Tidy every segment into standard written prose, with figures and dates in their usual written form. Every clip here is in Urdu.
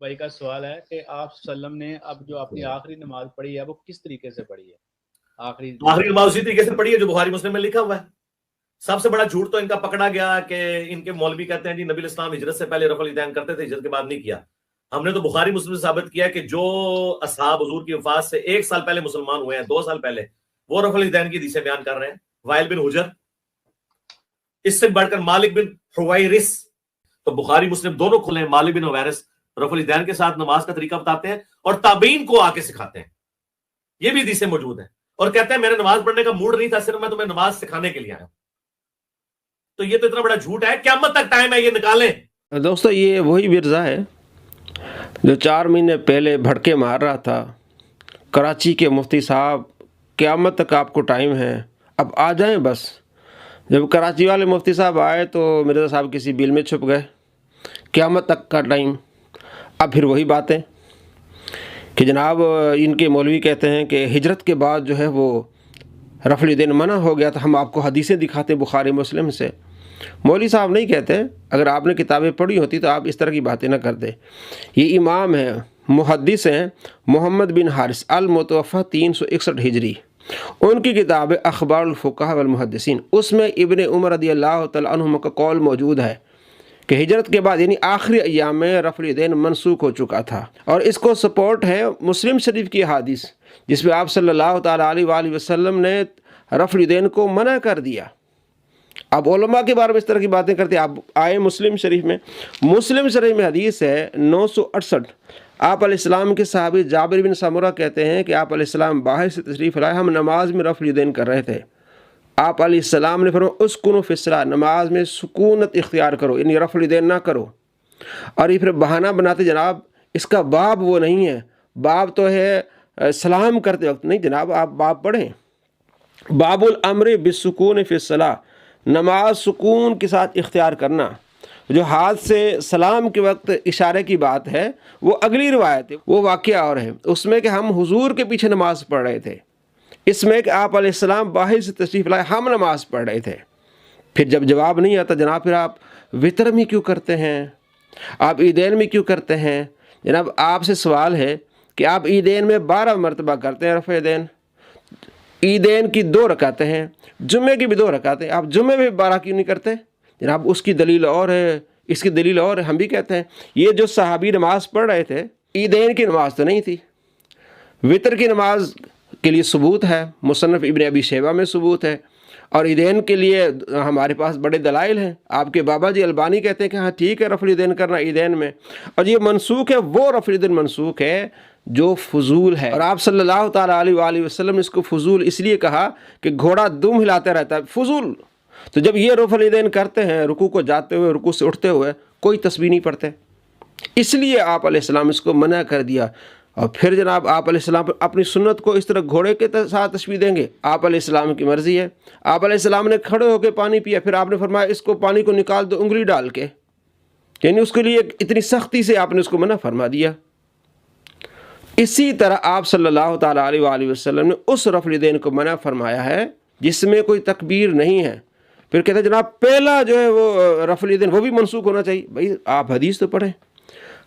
بھائی کا سوال ہے کہ آپ وسلم نے اب جو اپنی آخری نماز پڑھی ہے وہ کس طریقے سے پڑھی ہے؟ آخری نماز اسی طریقے سے پڑھی ہے جو بخاری مسلم میں لکھا ہوا ہے. سب سے بڑا جھوٹ تو ان کا پکڑا گیا کہ ان کے مولوی کہتے ہیں جی نبی اسلام ہجرت سے پہلے رفع الیدین کرتے تھے، ہجرت کے بعد نہیں کیا. ہم نے تو بخاری مسلم سے ثابت کیا کہ جو اصحاب حضور کی وفات سے 1 سال پہلے مسلمان ہوئے ہیں، 2 سال پہلے، وہ رفع الیدین کی حدیثیں بیان کر رہے ہیں. وائل بن حجر، اس سے بڑھ کر مالک بن حویرث. تو بخاری مسلم دونوں کھلے ہیں. مالک بن حویرث رفع الیدین کے ساتھ نماز کا طریقہ بتاتے ہیں اور تابعین کو آ کے سکھاتے ہیں. یہ بھی حدیثیں موجود ہیں اور کہتے ہیں میرے نماز پڑھنے کا موڈ نہیں تھا، صرف میں تمہیں نماز سکھانے کے لیے آیا. تو یہ تو اتنا بڑا جھوٹ ہے، قیامت تک ٹائم ہے، یہ نکالیں. دوستو یہ وہی مرزا ہے جو 4 مہینے پہلے بھڑکے مار رہا تھا کراچی کے مفتی صاحب قیامت تک آپ کو ٹائم ہے، اب آ جائیں بس. جب کراچی والے مفتی صاحب آئے تو مرزا صاحب کسی بل میں چھپ گئے، قیامت تک کا ٹائم. اب پھر وہی باتیں کہ جناب ان کے مولوی کہتے ہیں کہ ہجرت کے بعد جو ہے وہ رفع الیدین منع ہو گیا تھا. ہم آپ کو حدیثیں دکھاتے بخاری مسلم سے. مولوی صاحب نہیں کہتے، اگر آپ نے کتابیں پڑھی ہوتی تو آپ اس طرح کی باتیں نہ کرتے. یہ امام ہیں، محدث ہیں، محمد بن حارث المتوفی 361 ہجری. ان کی کتاب اخبار الفقہاء والمحدثین، اس میں ابن عمر رضی اللہ تعالیٰ عنہما کا قول موجود ہے کہ ہجرت کے بعد یعنی آخری ایام میں رفع الیدین منسوخ ہو چکا تھا. اور اس کو سپورٹ ہے مسلم شریف کی حدیث جس میں آپ صلی اللہ تعالیٰ علیہ وآلہ وسلم نے رفع الیدین کو منع کر دیا. اب علماء کے بارے میں اس طرح کی باتیں کرتے ہیں. آپ آئے مسلم شریف میں حدیث ہے 968. آپ علیہ السلام کے صحابی جابر بن سمرہ کہتے ہیں کہ آپ علیہ السلام باہر سے تشریف لائے، ہم نماز میں رفع الیدین کر رہے تھے. آپ علیہ السلام نے فرمایا اسکنوا فی الصلاۃ، نماز میں سکونت اختیار کرو، یعنی رفع الیدین نہ کرو. اور یہ پھر بہانہ بناتے جناب اس کا باب وہ نہیں ہے، باب تو ہے سلام کرتے وقت. نہیں جناب، آپ باب پڑھیں، باب الامر بالسکون فی الصلاۃ، نماز سکون کے ساتھ اختیار کرنا. جو ہاتھ سے سلام کے وقت اشارے کی بات ہے وہ اگلی روایت ہے، وہ واقعہ اور ہے. اس میں کہ ہم حضور کے پیچھے نماز پڑھ رہے تھے، اس میں کہ آپ علیہ السلام باہر سے تشریف لائے، ہم نماز پڑھ رہے تھے. پھر جب جواب نہیں آتا جناب پھر آپ وطر میں کیوں کرتے ہیں، آپ عیدین میں کیوں کرتے ہیں؟ جناب آپ سے سوال ہے کہ آپ عیدین میں 12 مرتبہ کرتے ہیں رفع الیدین، عیدین کی 2 رکعتیں ہیں، جمعے کی بھی 2 رکعتیں، آپ جمعے میں 12 کیوں نہیں کرتے؟ جناب اس کی دلیل اور ہے، اس کی دلیل اور ہے. ہم بھی کہتے ہیں یہ جو صحابی نماز پڑھ رہے تھے عیدین کی نماز تو نہیں تھی، وطر کی نماز کے لیے ثبوت ہے، مصنف ابن ابی شیبہ میں ثبوت ہے، اور عیدین کے لیے ہمارے پاس بڑے دلائل ہیں. آپ کے بابا جی البانی کہتے ہیں کہ ہاں ٹھیک ہے رفع الیدین کرنا عیدین میں، اور یہ منسوخ ہے، وہ رفع الیدین منسوخ ہے جو فضول ہے. اور آپ صلی اللہ تعالیٰ علیہ وآلہ وسلم نے اس کو فضول اس لیے کہا کہ گھوڑا دم ہلاتے رہتا ہے، فضول. تو جب یہ رفع الیدین کرتے ہیں رکوع کو جاتے ہوئے، رکوع سے اٹھتے ہوئے، کوئی تسبیح نہیں پڑھتے، اس لیے آپ علیہ السلام اس کو منع کر دیا. اور پھر جناب آپ علیہ السلام اپنی سنت کو اس طرح گھوڑے کے ساتھ تشبیہ دیں گے؟ آپ علیہ السلام کی مرضی ہے. آپ علیہ السلام نے کھڑے ہو کے پانی پیا، پھر آپ نے فرمایا اس کو پانی کو نکال دو انگلی ڈال کے، یعنی اس کے لیے اتنی سختی سے آپ نے اس کو منع فرما دیا. اسی طرح آپ صلی اللہ تعالیٰ علیہ وآلہ وسلم نے اس رفع الیدین کو منع فرمایا ہے جس میں کوئی تکبیر نہیں ہے. پھر کہتے ہیں جناب پہلا جو ہے وہ رفع الیدین وہ بھی منسوخ ہونا چاہیے. بھائی آپ حدیث تو پڑھیں،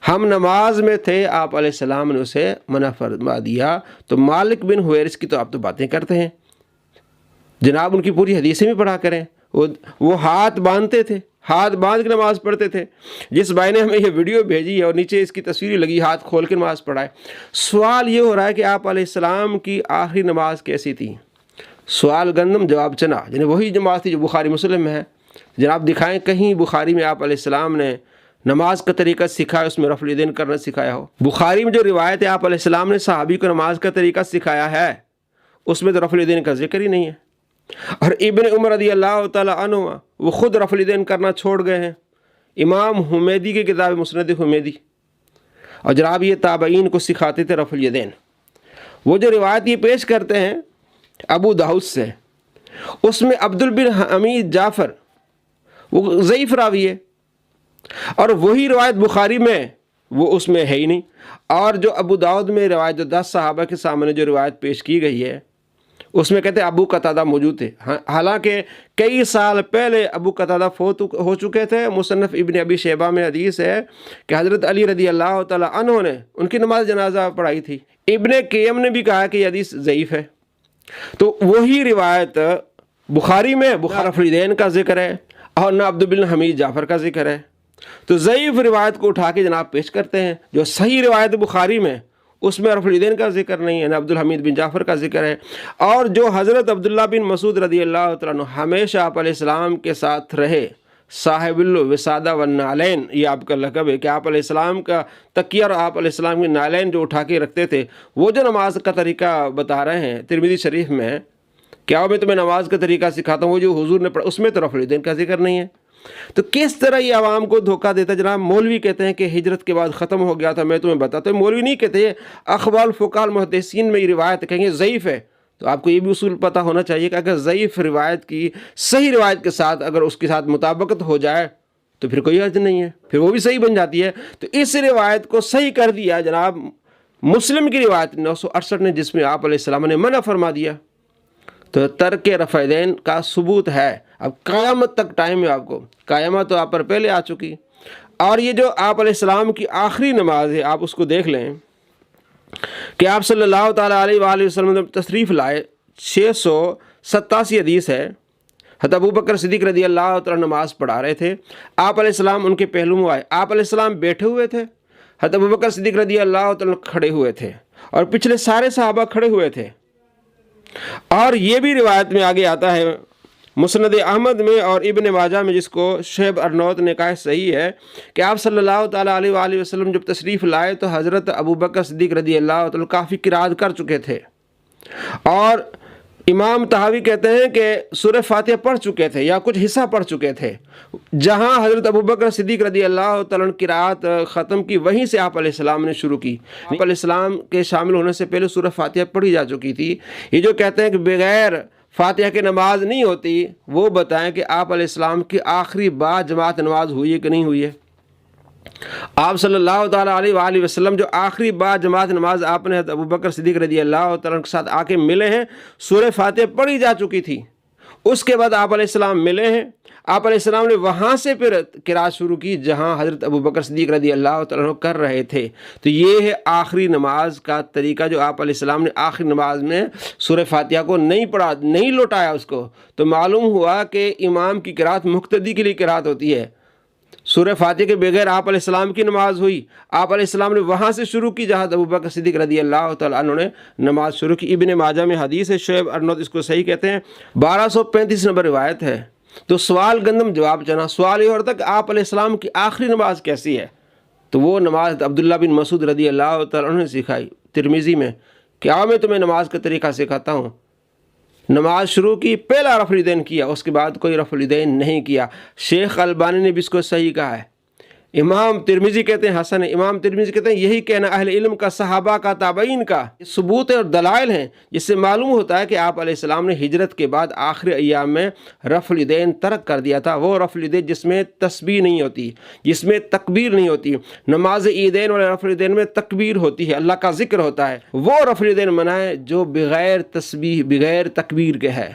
ہم نماز میں تھے، آپ علیہ السلام نے اسے منع فرما دیا. تو مالک بن حویرث کی تو آپ تو باتیں کرتے ہیں، جناب ان کی پوری حدیثیں بھی پڑھا کریں. وہ ہاتھ باندھتے تھے، ہاتھ باندھ کے نماز پڑھتے تھے. جس بھائی نے ہمیں یہ ویڈیو بھیجی ہے اور نیچے اس کی تصویر لگی ہاتھ کھول کے نماز پڑھائے. سوال یہ ہو رہا ہے کہ آپ علیہ السلام کی آخری نماز کیسی تھی؟ سوال گندم جواب چنا، یعنی وہی نماز تھی جو بخاری مسلم میں ہے. جناب دکھائیں کہیں بخاری میں آپ علیہ السلام نے نماز کا طریقہ سکھایا، اس میں رفع الیدین کرنا سکھایا ہو. بخاری میں جو روایت ہے آپ علیہ السلام نے صحابی کو نماز کا طریقہ سکھایا ہے، اس میں تو رفع الیدین کا ذکر ہی نہیں ہے. اور ابن عمر رضی اللہ تعالیٰ عنہ وہ خود رفع الیدین کرنا چھوڑ گئے ہیں. امام حمیدی کی کتاب مسند حمیدی، اور جناب یہ تابعین کو سکھاتے تھے رفع الیدین. وہ جو روایت یہ پیش کرتے ہیں ابو داؤد سے، اس میں عبد بن حمید جعفر وہ ضعیف راوی ہے، اور وہی روایت بخاری میں وہ اس میں ہے ہی نہیں. اور جو ابو داؤد میں روایت جو 10 صحابہ کے سامنے جو روایت پیش کی گئی ہے اس میں کہتے ہیں ابو قتادہ موجود تھے، حالانکہ کئی سال پہلے ابو قتادہ فوت ہو چکے تھے۔ مصنف ابن ابی شیبہ میں حدیث ہے کہ حضرت علی رضی اللہ تعالیٰ عنہ نے ان کی نماز جنازہ پڑھائی تھی۔ ابن قیم نے بھی کہا کہ یہ حدیث ضعیف ہے۔ تو وہی روایت بخاری میں بخاری رفع الیدین کا ذکر ہے اور نہ عبد بن حمید جعفر کا ذکر ہے۔ تو ضعیف روایت کو اٹھا کے جناب پیش کرتے ہیں، جو صحیح روایت بخاری میں اس میں رفع الیدین کا ذکر نہیں ہے، نہ عبد الحمید بن جعفر کا ذکر ہے۔ اور جو حضرت عبداللہ بن مسعود رضی اللہ تعالیٰ عنہ ہمیشہ آپ علیہ السلام کے ساتھ رہے، صاحب الوسادہ والنعلین، یہ آپ کا لقب ہے کہ آپ علیہ السلام کا تکیہ اور آپ علیہ السلام کے نعلین جو اٹھا کے رکھتے تھے، وہ جو نماز کا طریقہ بتا رہے ہیں ترمذی شریف میں، کیا میں تمہیں نماز کا طریقہ سکھاتا ہوں، وہ جو حضور نے پڑھا اس میں تو رفع الیدین کا ذکر نہیں ہے۔ تو کس طرح یہ عوام کو دھوکہ دیتا ہے؟ جناب مولوی کہتے ہیں کہ ہجرت کے بعد ختم ہو گیا تھا، میں تمہیں بتاتا ہوں، مولوی نہیں کہتے، اخبار الفقہاء المحدثین میں یہ روایت کہیں گے ضعیف ہے۔ تو آپ کو یہ بھی اصول پتہ ہونا چاہیے کہ اگر ضعیف روایت کی صحیح روایت کے ساتھ اگر اس کے ساتھ مطابقت ہو جائے تو پھر کوئی حرج نہیں ہے، پھر وہ بھی صحیح بن جاتی ہے۔ تو اس روایت کو صحیح کر دیا جناب مسلم کی روایت 968 نے، جس میں آپ علیہ السلام نے منع فرما دیا۔ تو ترک رفع الیدین کا ثبوت ہے، اب قیامت تک ٹائم ہے آپ کو، قیامت تو آپ پر پہلے آ چکی۔ اور یہ جو آپ علیہ السلام کی آخری نماز ہے، آپ اس کو دیکھ لیں کہ آپ صلی اللہ تعالیٰ علیہ وآلہ وسلم نے تشریف لائے، 687 حدیث ہے، حضرت ابو بکر صدیق رضی اللہ تعالیٰ نماز پڑھا رہے تھے، آپ علیہ السلام ان کے پہلو میں آئے، آپ علیہ السلام بیٹھے ہوئے تھے، حضرت ابو بکر صدیق رضی اللہ تعالیٰ کھڑے ہوئے تھے، اور پچھلے سارے صحابہ کھڑے ہوئے تھے۔ اور یہ بھی روایت میں آگے آتا ہے مسند احمد میں اور ابن ماجہ میں، جس کو شعیب ارنوت نے کہا صحیح ہے، کہ آپ صلی اللہ تعالیٰ علیہ وآلہ وسلم جب تشریف لائے تو حضرت ابو بکر صدیق رضی اللہ تعالیٰ کافی قرات کر چکے تھے، اور امام طحاوی کہتے ہیں کہ سورہ فاتحہ پڑھ چکے تھے یا کچھ حصہ پڑھ چکے تھے۔ جہاں حضرت ابو بکر صدیق رضی اللہ تعالیٰ نے قرات ختم کی، وہیں سے آپ علیہ السلام نے شروع کی۔ آپ علیہ السلام کے شامل ہونے سے پہلے سورہ فاتحہ پڑھی جا چکی تھی۔ یہ جو کہتے ہیں کہ بغیر فاتحہ کی نماز نہیں ہوتی، وہ بتائیں کہ آپ علیہ السلام کی آخری بار جماعت نماز ہوئی ہے کہ نہیں ہوئی ہے؟ آپ صلی اللہ تعالیٰ علیہ وآلہ وسلم جو آخری بار جماعت نماز آپ نے ابو بکر صدیق رضی اللہ تعالیٰ کے ساتھ آ کے ملے ہیں، سورہ فاتحہ پڑھی جا چکی تھی۔ اس کے بعد آپ علیہ السلام ملے ہیں، آپ علیہ السلام نے وہاں سے پھر قرات شروع کی جہاں حضرت ابو بکر صدیق رضی اللہ تعالیٰ کر رہے تھے۔ تو یہ ہے آخری نماز کا طریقہ، جو آپ علیہ السلام نے آخری نماز میں سورہ فاتحہ کو نہیں پڑھا، نہیں لوٹایا اس کو۔ تو معلوم ہوا کہ امام کی قرات مقتدی کے لیے قرات ہوتی ہے۔ سورہ فاتحہ کے بغیر آپ علیہ السلام کی نماز ہوئی، آپ علیہ السلام نے وہاں سے شروع کی جہاں ابو بکر صدیق رضی اللہ تعالیٰ عنہ نے نماز شروع کی۔ ابن ماجہ میں حدیث ہے، شعیب ارنوت اس کو صحیح کہتے ہیں، 1235 نمبر روایت ہے۔ تو سوال گندم جواب چنا، سوال یہ ہو رہا تھا کہ آپ علیہ السلام کی آخری نماز کیسی ہے؟ تو وہ نماز عبداللہ بن مسعود رضی اللہ تعالیٰ عنہ نے سکھائی ترمذی میں، کہ آؤ میں تمہیں نماز کا طریقہ سکھاتا ہوں۔ نماز شروع کی، پہلا رفع الیدین کیا، اس کے بعد کوئی رفع الیدین نہیں کیا۔ شیخ البانی نے بھی اس کو صحیح کہا ہے۔ امام ترمذی کہتے ہیں حسن ہے، امام ترمذی کہتے ہیں یہی کہنا اہل علم کا، صحابہ کا، تابعین کا ثبوت ہے اور دلائل ہیں، جس سے معلوم ہوتا ہے کہ آپ علیہ السلام نے ہجرت کے بعد آخری ایام میں رفع الیدین ترک کر دیا تھا۔ وہ رفع الیدین جس میں تسبیح نہیں ہوتی، جس میں تکبیر نہیں ہوتی۔ نماز عیدین والے رفع الیدین میں تکبیر ہوتی ہے، اللہ کا ذکر ہوتا ہے، وہ رفع الیدین منع ہے جو بغیر تسبیح بغیر تکبیر کے ہے۔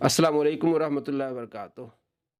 السلام علیکم ورحمۃ اللہ وبرکاتہ۔